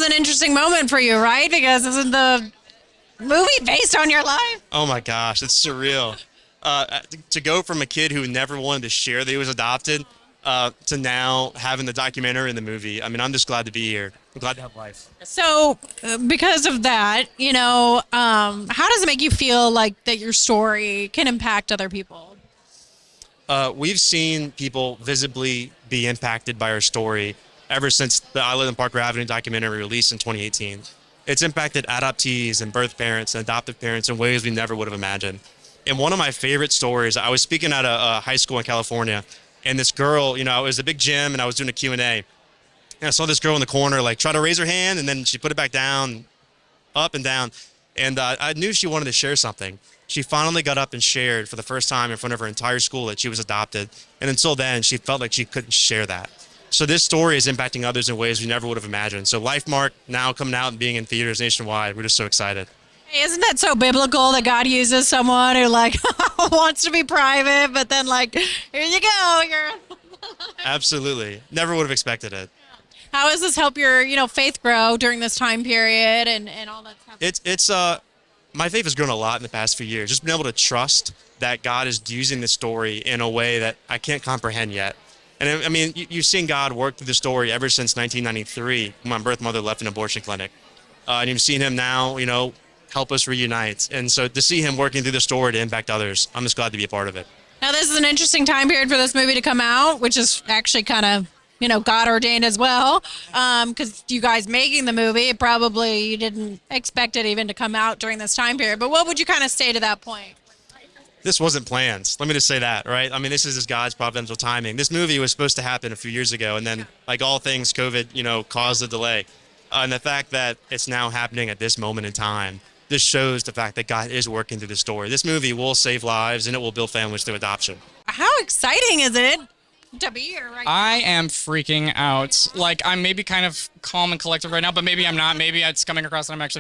It's an interesting moment for you, right? Because isn't the movie based on your life? Oh my gosh, it's surreal. To go from a kid who never wanted to share that he was adopted to now having the documentary and the movie. I mean, I'm just glad to be here. I'm glad to have life. So, because of that, how does it make you feel like that your story can impact other people? We've seen people visibly be impacted by our story ever since the I Live in Parker Avenue documentary released in 2018. It's impacted adoptees and birth parents and adoptive parents in ways we never would have imagined. And one of my favorite stories, I was speaking at a high school in California, and this girl, it was a big gym, and I was doing a Q&A, and I saw this girl in the corner, like, try to raise her hand, and then she put it back down, up and down, and I knew she wanted to share something. She finally got up and shared for the first time in front of her entire school that she was adopted, and until then, she felt like she couldn't share that. So this story is impacting others in ways we never would have imagined. So Lifemark now coming out and being in theaters nationwide, we're just so excited. Hey, isn't that so biblical that God uses someone who like wants to be private, but then like, here you go, you're. Absolutely. Never would have expected it. How does this help your, faith grow during this time period and all that stuff? My faith has grown a lot in the past few years. Just being able to trust that God is using this story in a way that I can't comprehend yet. And I mean, you've seen God work through the story ever since 1993, when my birth mother left an abortion clinic. And you've seen him now, help us reunite. And so to see him working through the story to impact others, I'm just glad to be a part of it. Now, this is an interesting time period for this movie to come out, which is actually kind of, God ordained as well. Because you guys making the movie, probably you didn't expect it even to come out during this time period. But what would you kind of say to that point? This wasn't planned. Let me just say that, right? I mean, this is just God's providential timing. This movie was supposed to happen a few years ago, and then, like all things, COVID, caused a delay. And the fact that it's now happening at this moment in time, this shows the fact that God is working through the story. This movie will save lives, and it will build families through adoption. How exciting is it to be here right now? I am freaking out. Like, I'm maybe kind of calm and collected right now, but maybe I'm not. Maybe it's coming across that I'm actually